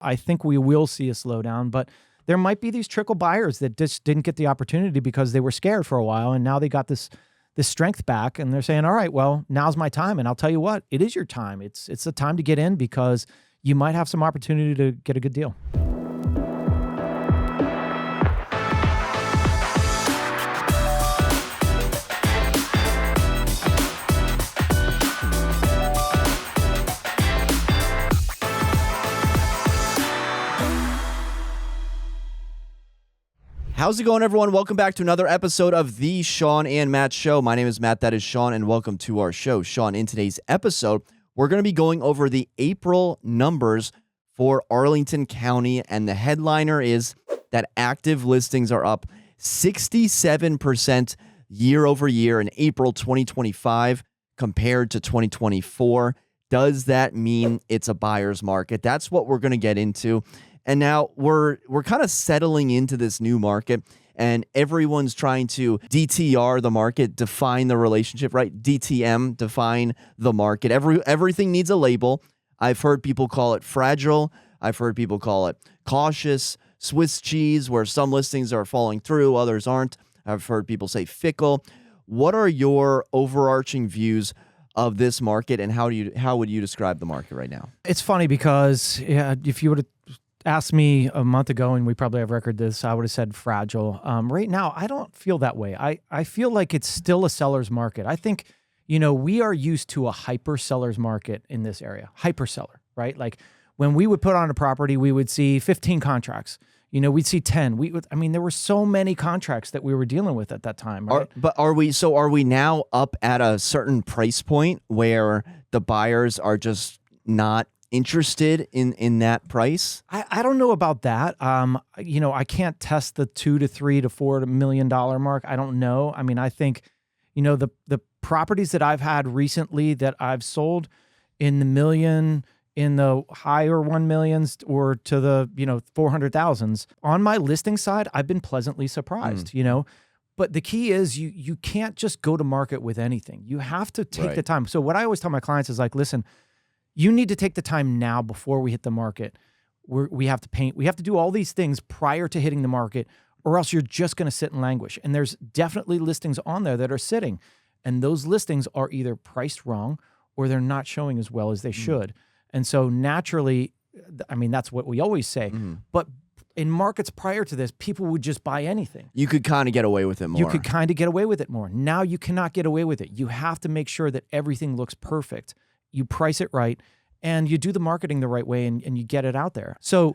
I think we will see a slowdown, but there might be these trickle buyers that just didn't get the opportunity because they were scared for a while, and now they got this strength back, and they're saying, all right, well, now's my time. And I'll tell you what, it is your time. It's the time to get in because you might have some opportunity to get a good deal. How's it going, everyone? Welcome back to another episode of the Shawn and Matt Show. My name is Matt, that is Shawn, and welcome to our show. Shawn, in today's episode, we're going to be going over the April numbers for Arlington County, and the headliner is that active listings are up 67% year over year in April 2025 compared to 2024. Does that mean it's a buyer's market? That's what we're going to get into. And now we're kind of settling into this new market, and everyone's trying to DTR the market, define the relationship, right? DTM, define the market. Everything needs a label. I've heard people call it fragile. I've heard people call it cautious, Swiss cheese, where some listings are falling through, others aren't. I've heard people say fickle. What are your overarching views of this market, and how would you describe the market right now? It's funny because if you would have asked me a month ago, and we probably have record this, I would have said fragile. Right now, I don't feel that way. I feel like it's still a seller's market. I think, we are used to a hyper seller's market in this area. Hyper seller, right? Like when we would put on a property, we would see 15 contracts. We'd see 10. There were so many contracts that we were dealing with at that time, right? Are we now up at a certain price point where the buyers are just not interested in that price? I don't know about that. I can't test the $2 to $3 to $4 million mark. I don't know. I think, the properties that I've had recently that I've sold in the million, in the higher 1 millions, or to the 400,000s on my listing side, I've been pleasantly surprised. But the key is you can't just go to market with anything. You have to take the time. So what I always tell my clients is like, listen, you need to take the time now before we hit the market. We have to paint. We have to do all these things prior to hitting the market, or else you're just going to sit and languish. And there's definitely listings on there that are sitting. And those listings are either priced wrong or they're not showing as well as they should. And so naturally, that's what we always say. But in markets prior to this, people would just buy anything. You could kind of get away with it more. You could kind of get away with it more. Now you cannot get away with it. You have to make sure that everything looks perfect. You price it right, and you do the marketing the right way, and you get it out there. So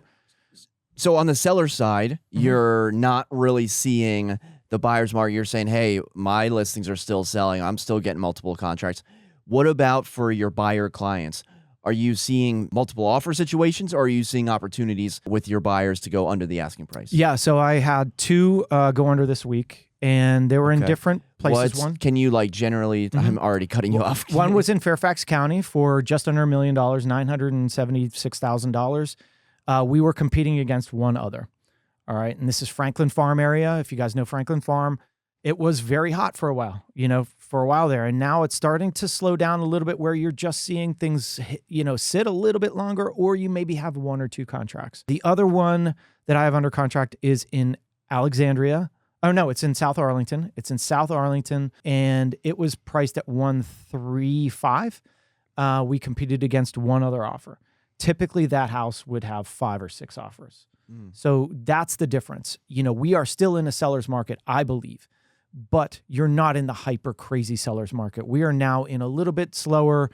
on the seller side, you're not really seeing the buyer's market. You're saying, hey, my listings are still selling. I'm still getting multiple contracts. What about for your buyer clients? Are you seeing multiple offer situations, or are you seeing opportunities with your buyers to go under the asking price? Yeah, so I had two go under this week, and they were in different places. Can you generally, I'm already cutting you off. One was in Fairfax County for just under $1 million, $976,000. We were competing against one other. All right. And this is Franklin Farm area. If you guys know Franklin Farm, it was very hot for a while, there. And now it's starting to slow down a little bit, where you're just seeing things, sit a little bit longer, or you maybe have one or two contracts. The other one that I have under contract is in Alexandria. Oh, no, it's in South Arlington. And it was priced at $135. We competed against one other offer. Typically, that house would have 5 or 6 offers. So that's the difference. We are still in a seller's market, I believe, but you're not in the hyper crazy seller's market. We are now in a little bit slower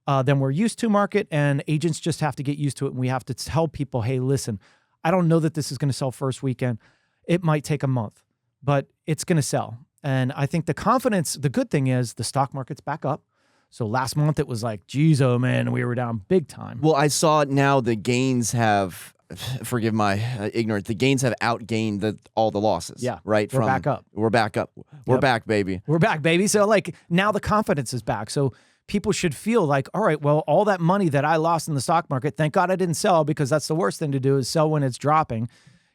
than we're used to market, and agents just have to get used to it. And we have to tell people, hey, listen, I don't know that this is going to sell first weekend. It might take a month, but it's going to sell. And I think the good thing is the stock market's back up. So last month it was like, geez, oh man, we were down big time. Well, I saw now the gains have, forgive my ignorance, the gains have outgained all the losses. Yeah. Right? We're back up. We're back up. We're back, baby. We're back, baby. So now the confidence is back. So people should feel like, all right, well, all that money that I lost in the stock market, thank God I didn't sell, because that's the worst thing to do, is sell when it's dropping.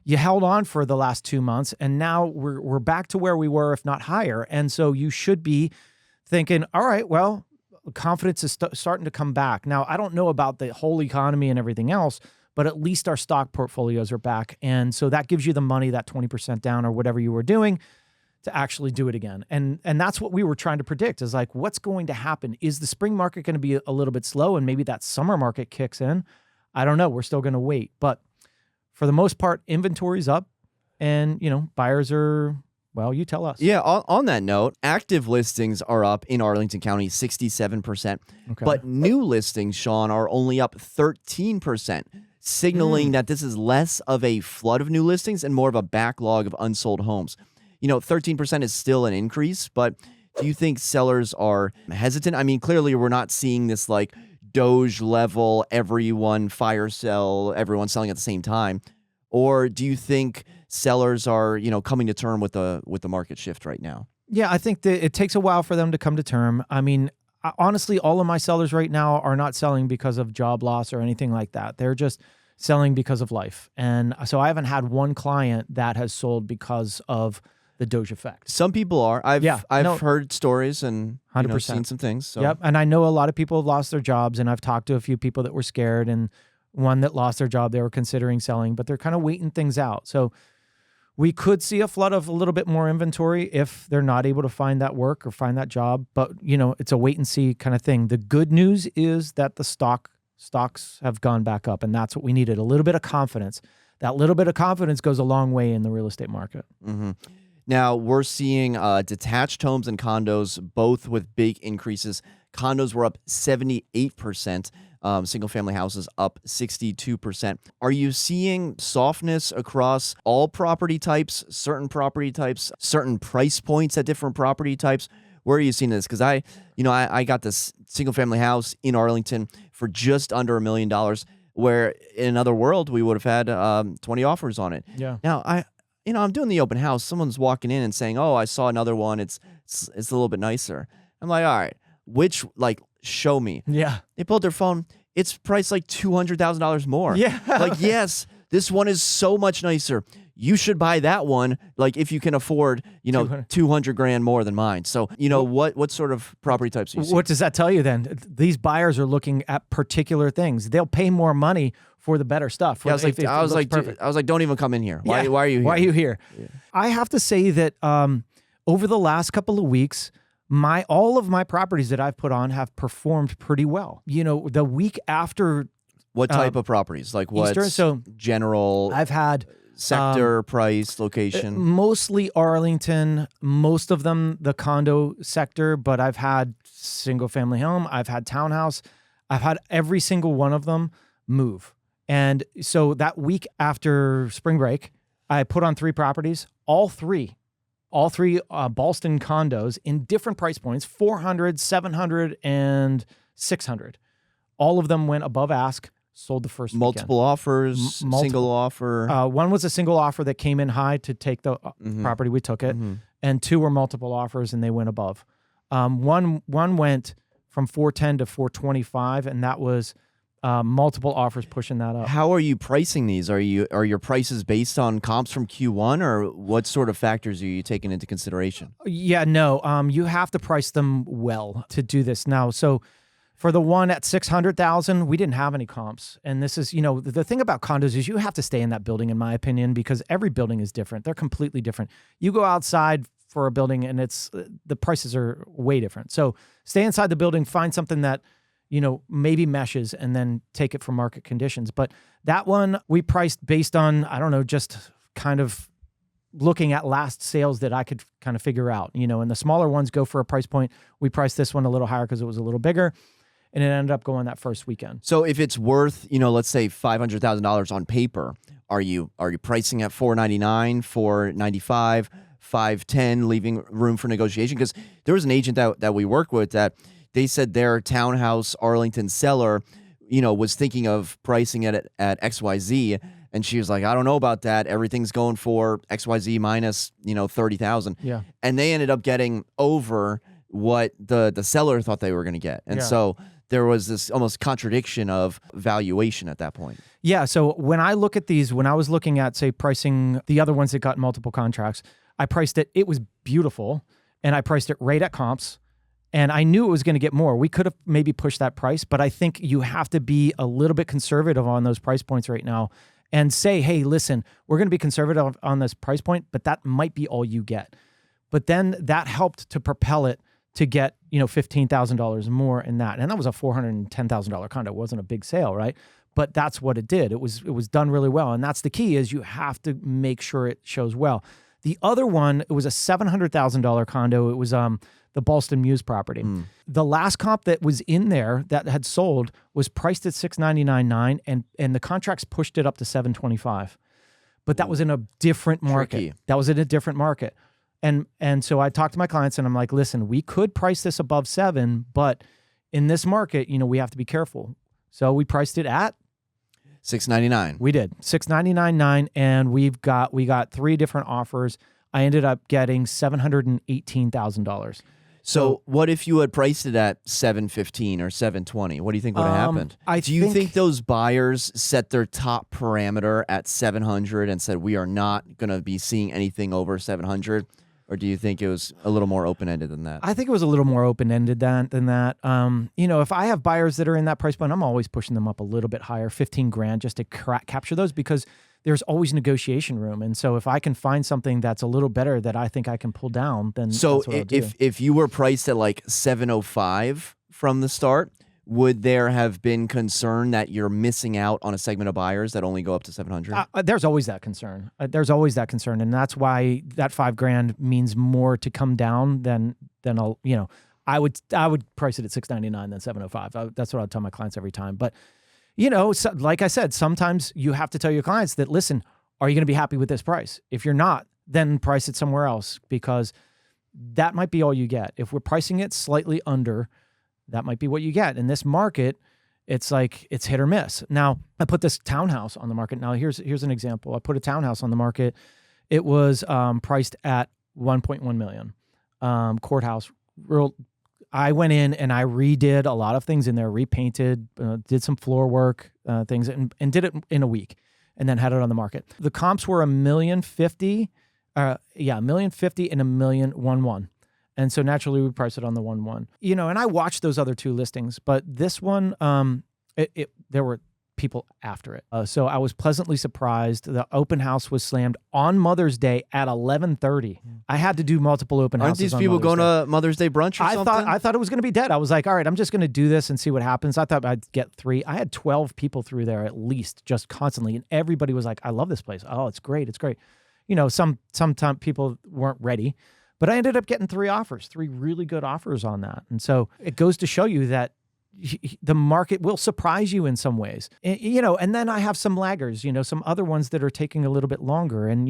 You held on for the last 2 months, and now we're back to where we were, if not higher. And so you should be thinking, all right, well, confidence is starting to come back. Now, I don't know about the whole economy and everything else, but at least our stock portfolios are back. And so that gives you the money, that 20% down or whatever you were doing, to actually do it again. And that's what we were trying to predict, is like, what's going to happen? Is the spring market going to be a little bit slow and maybe that summer market kicks in? I don't know. We're still going to wait. But for the most part, inventory's up and, buyers are, well, you tell us. Yeah, on that note, active listings are up in Arlington County 67%, but new listings, Shawn, are only up 13%, signaling that this is less of a flood of new listings and more of a backlog of unsold homes. 13% is still an increase, but do you think sellers are hesitant? I mean, clearly we're not seeing this like Doge level, everyone fire sell, everyone selling at the same time. Or do you think sellers are, coming to term with the market shift right now? Yeah, I think that it takes a while for them to come to term. I mean, honestly, all of my sellers right now are not selling because of job loss or anything like that. They're just selling because of life. And so I haven't had one client that has sold because of the Doge effect. Some people are. I've heard stories and 100%. Seen some things. So. Yep. And I know a lot of people have lost their jobs, and I've talked to a few people that were scared, and one that lost their job, they were considering selling, but they're kind of waiting things out. So we could see a flood of a little bit more inventory if they're not able to find that work or find that job. But, it's a wait and see kind of thing. The good news is that the stocks have gone back up, and that's what we needed, a little bit of confidence. That little bit of confidence goes a long way in the real estate market. Mm-hmm. Now, we're seeing detached homes and condos, both with big increases. Condos were up 78%. Single-family houses up 62%. Are you seeing softness across all property types, certain price points at different property types? Where are you seeing this? Because I got this single-family house in Arlington for just under $1 million, where in another world we would have had 20 offers on it. Yeah. Now, I'm doing the open house. Someone's walking in and saying, "Oh, I saw another one. It's a little bit nicer." I'm like, "All right, show me." Yeah. They pulled their phone. It's priced like $200,000 more. Yeah. Like, yes, this one is so much nicer. You should buy that one. Like, if you can afford, 200 grand more than mine. So, what sort of property types are you seeing? What does that tell you then? These buyers are looking at particular things. They'll pay more money for the better stuff. Yeah, I was like, don't even come in here. Why are you here? Why are you here? Yeah. I have to say that over the last couple of weeks, all of my properties that I've put on have performed pretty well. The week after. What type of properties? Like what? So general. I've had sector, price, location. Mostly Arlington. Most of them the condo sector, but I've had single family home. I've had townhouse. I've had every single one of them move. And so that week after spring break, I put on 3 properties, all three Ballston condos in different price points, 400, 700, and 600. All of them went above ask, sold the first multiple weekend. Offers, single offer. One was a single offer that came in high to take the property. We took it. Mm-hmm. And 2 were multiple offers, and they went above. One went from 410 to 425, and that was multiple offers pushing that up. How are you pricing these? Are your prices based on comps from Q1, or what sort of factors are you taking into consideration? Yeah, no, you have to price them well to do this now. So for the one at 600,000, we didn't have any comps. And this is, the thing about condos is you have to stay in that building, in my opinion, because every building is different. They're completely different. You go outside for a building and the prices are way different. So stay inside the building, find something that maybe meshes, and then take it from market conditions. But that one we priced based on, I don't know, just kind of looking at last sales that I could kind of figure out, and the smaller ones go for a price point. We priced this one a little higher because it was a little bigger, and it ended up going that first weekend. So if it's worth, let's say $500,000 on paper, are you pricing at $499, $495, $510, leaving room for negotiation? Because there was an agent that we work with that they said their townhouse Arlington seller, was thinking of pricing it at XYZ. And she was like, I don't know about that. Everything's going for XYZ minus, 30,000. Yeah. And they ended up getting over what the seller thought they were going to get. And so there was this almost contradiction of valuation at that point. Yeah. So when I look at these, when I was looking at, say, pricing the other ones that got multiple contracts, I priced it. It was beautiful. And I priced it right at comps. And I knew it was going to get more. We could have maybe pushed that price, but I think you have to be a little bit conservative on those price points right now and say, hey, listen, we're going to be conservative on this price point, but that might be all you get. But then that helped to propel it to get, $15,000 more in that. And that was a $410,000 condo. It wasn't a big sale, right? But that's what it did. It was done really well. And that's the key, is you have to make sure it shows well. The other one, it was a $700,000 condo. It was the Ballston Mews property. The last comp that was in there that had sold was priced at $699.9, and the contracts pushed it up to $725. But that was in a different market. Tricky. That was in a different market. And so I talked to my clients and I'm like, listen, we could price this above 7, but in this market, we have to be careful. So we priced it at $699. We did $699.9, and we got 3 different offers. I ended up getting $718,000. So what if you had priced it at $715 or $720? What do you think would have happened? Do you think those buyers set their top parameter at $700 and said, we are not going to be seeing anything over $700? Or do you think it was a little more open-ended than that? I think it was a little more open-ended than that. If I have buyers that are in that price point, I'm always pushing them up a little bit higher, $15,000, just to capture those, because there's always negotiation room. And so if I can find something that's a little better that I think I can pull down, then so that's what I'll do. If you were priced at like $705 from the start, would there have been concern that you're missing out on a segment of buyers that only go up to $700? There's always that concern. And that's why that $5,000 means more to come down than I would price it at $699 than $705. That's what I tell my clients every time. But like I said, sometimes you have to tell your clients that, listen, are you going to be happy with this price? If you're not, then price it somewhere else, because that might be all you get. If we're pricing it slightly under, that might be what you get. In this market, it's like it's hit or miss. Now, I put this townhouse on the market. Now, here's an example. I put a townhouse on the market. It was priced at $1.1 million. Courthouse. I went in and I redid a lot of things in there, repainted, did some floor work, things, and did it in a week, and then had it on the market. The comps were $1,050,000, $1,050,000 and $1,111,000. And so naturally we priced it on the 1-1. And I watched those other 2 listings, but this one, there were people after it. So I was pleasantly surprised. The open house was slammed on Mother's Day at 11:30. I had to do multiple open houses. Aren't these people going to Mother's Day brunch or something? I thought it was going to be dead. I was like, all right, I'm just going to do this and see what happens. I thought I'd get 3. I had 12 people through there at least, just constantly. And everybody was like, I love this place. Oh, it's great. It's great. Some people weren't ready. But I ended up getting 3 offers, 3 really good offers on that. And so it goes to show you that the market will surprise you in some ways. And then I have some laggers, some other ones that are taking a little bit longer. And,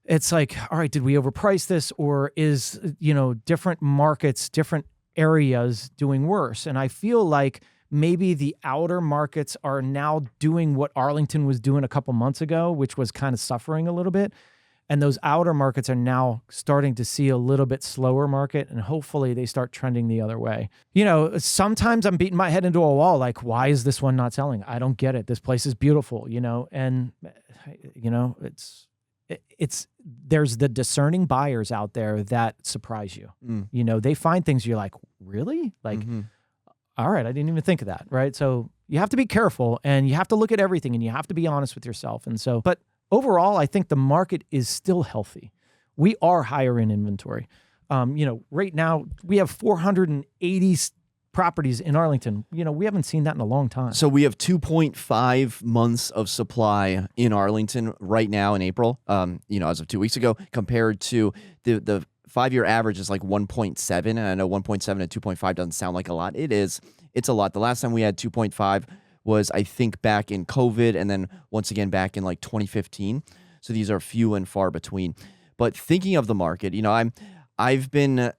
it's like, all right, did we overprice this, or is, different markets, different areas doing worse? And I feel like maybe the outer markets are now doing what Arlington was doing a couple months ago, which was kind of suffering a little bit. And those outer markets are now starting to see a little bit slower market, and hopefully they start trending the other way. Sometimes I'm beating my head into a wall, like, why is this one not selling? I don't get it. This place is beautiful, and it's there's the discerning buyers out there that surprise you. They find things you're like, really? Like, all right, I didn't even think of that, right? So you have to be careful, and you have to look at everything, and you have to be honest with yourself. And so, but overall, I think the market is still healthy. We are higher in inventory. Right now we have 480 properties in Arlington. We haven't seen that in a long time. So we have 2.5 months of supply in Arlington right now in April, as of 2 weeks ago, compared to the 5-year average is like 1.7. And I know 1.7 and 2.5 doesn't sound like a lot. It is. It's a lot. The last time we had 2.5 was, I think, back in COVID, and then once again back in like 2015. So these are few and far between. But thinking of the market, I've been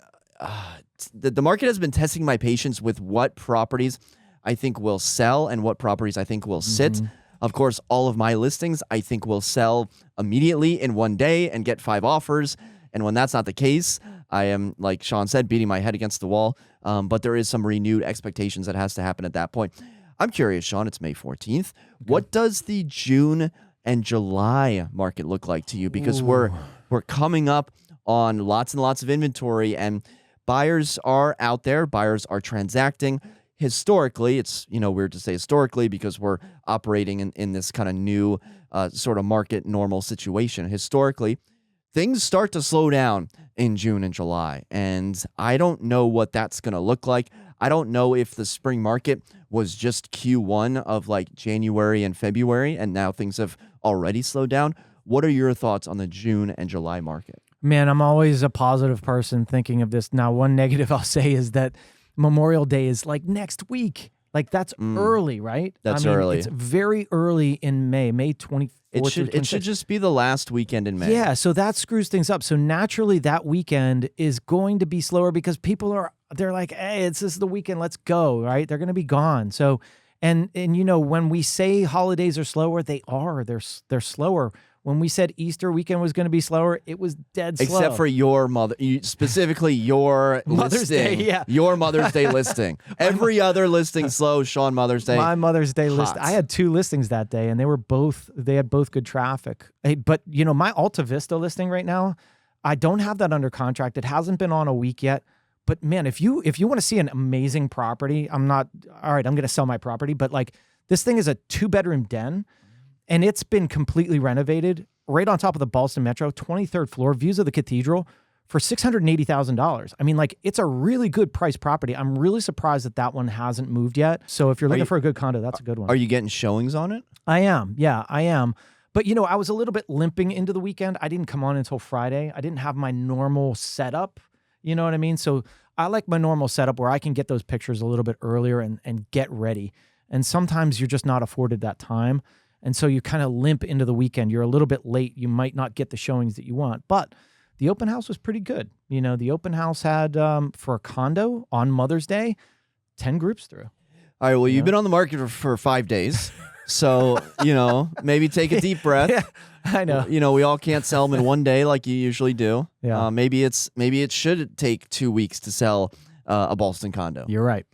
the market has been testing my patience with what properties I think will sell and what properties I think will sit. Of course, all of my listings I think will sell immediately in one day and get 5 offers. And when that's not the case, I am, like Shawn said, beating my head against the wall. But there is some renewed expectations that has to happen at that point. I'm curious, Shawn, it's May 14th. Okay. What does the June and July market look like to you? Because we're coming up on lots and lots of inventory, and buyers are out there. Buyers are transacting. Historically, it's weird to say historically because we're operating in this kind of new sort of market normal situation. Historically, things start to slow down in June and July, and I don't know what that's going to look like. I don't know if the spring market was just Q1 of like January and February, and now things have already slowed down. What are your thoughts on the June and July market? Man, I'm always a positive person thinking of this. Now, one negative I'll say is that Memorial Day is like next week. Like that's early, right? That's early. It's very early in May 24th. It should just be the last weekend in May. Yeah, so that screws things up. So naturally, that weekend is going to be slower because people they're like, hey, this is the weekend, let's go, right? They're going to be gone. So, and when we say holidays are slower, they are. They're slower. When we said Easter weekend was going to be slower, it was dead slow. Except for your mother, specifically your Mother's listing. Day, yeah. Your Mother's Day listing. Every other listing slow, Shawn Mother's Day. My Mother's Day list. I had 2 listings that day, and they had both good traffic. Hey, but my Alta Vista listing right now, I don't have that under contract. It hasn't been on a week yet. But man, if you want to see an amazing property, I'm going to sell my property, but like this thing is a 2-bedroom den. And it's been completely renovated right on top of the Boston Metro, 23rd floor, views of the cathedral for $680,000. I mean, like, it's a really good price property. I'm really surprised that one hasn't moved yet. So if you're looking for a good condo, that's a good one. Are you getting showings on it? I am. Yeah, I am. But, I was a little bit limping into the weekend. I didn't come on until Friday. I didn't have my normal setup. You know what I mean? So I like my normal setup where I can get those pictures a little bit earlier and get ready. And sometimes you're just not afforded that time. And so you kind of limp into the weekend. You're a little bit late. You might not get the showings that you want. But the open house was pretty good. The open house had, for a condo on Mother's Day, 10 groups through. All right, well, you've been on the market for 5 days. So, maybe take a deep breath. Yeah, I know. We all can't sell them in one day like you usually do. Yeah. Maybe it should take 2 weeks to sell a Boston condo. You're right.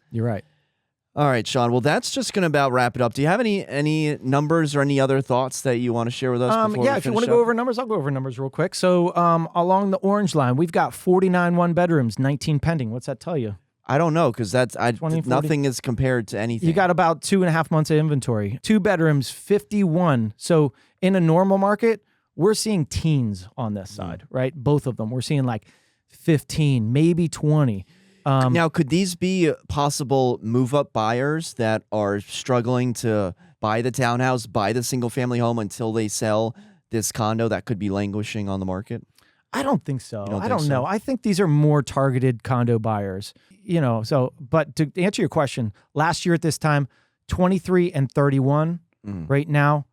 All right, Shawn. Well, that's just going to about wrap it up. Do you have any numbers or any other thoughts that you want to share with us before if you want to go over numbers, I'll go over numbers real quick. So along the orange line, we've got 49 one-bedrooms, 19 pending. What's that tell you? I don't know because nothing is compared to anything. You got about 2.5 months of inventory. 2 bedrooms, 51. So in a normal market, we're seeing teens on this side, right? Both of them. We're seeing like 15, maybe 20. Now, could these be possible move-up buyers that are struggling to buy the townhouse, buy the single-family home until they sell this condo that could be languishing on the market? I don't think so. I don't know. I think these are more targeted condo buyers. But to answer your question, last year at this time, 23 and 31. Right now,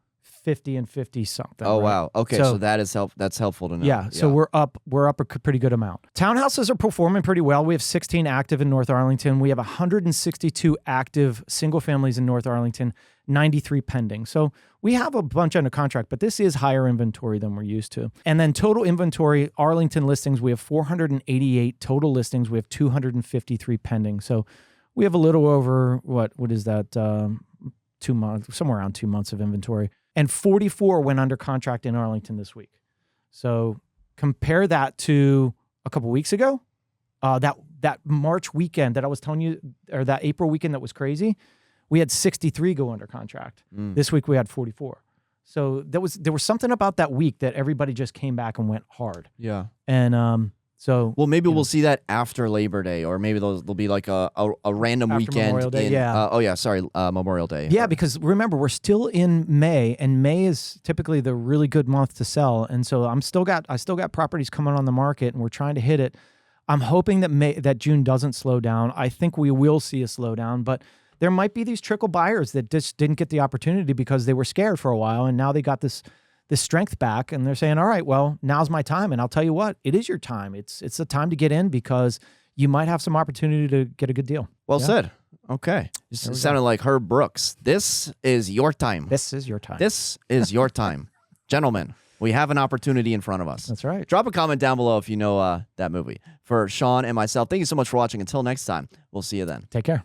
50 and 50 something. Oh, right? wow. Okay, so that's helpful to know. Yeah, so we're up a pretty good amount. Townhouses are performing pretty well. We have 16 active in North Arlington. We have 162 active single families in North Arlington, 93 pending. So we have a bunch under contract, but this is higher inventory than we're used to. And then total inventory, Arlington listings, we have 488 total listings. We have 253 pending. So we have a little over, what is that, 2 months, somewhere around 2 months of inventory. And 44 went under contract in Arlington this week. So compare that to a couple weeks ago. That March weekend that I was telling you, or that April weekend that was crazy, we had 63 go under contract. This week we had 44. So there was something about that week that everybody just came back and went hard. Yeah. And so maybe we'll see that after Labor Day, or maybe there'll be like a random after weekend. Memorial Day, Memorial Day. Yeah, because remember, we're still in May, and May is typically the really good month to sell. And so I still got properties coming on the market, and we're trying to hit it. I'm hoping that June doesn't slow down. I think we will see a slowdown, but there might be these trickle buyers that just didn't get the opportunity because they were scared for a while, and now they got this strength back, and they're saying, all right, well, now's my time. And I'll tell you what, it is your time. It's the time to get in because you might have some opportunity to get a good deal. Well said. Okay. It sounded like Herb Brooks. This is your time. This is your time. This is your time. Gentlemen, we have an opportunity in front of us. That's right. Drop a comment down below if you know that movie. For Shawn and myself, thank you so much for watching. Until next time, we'll see you then. Take care.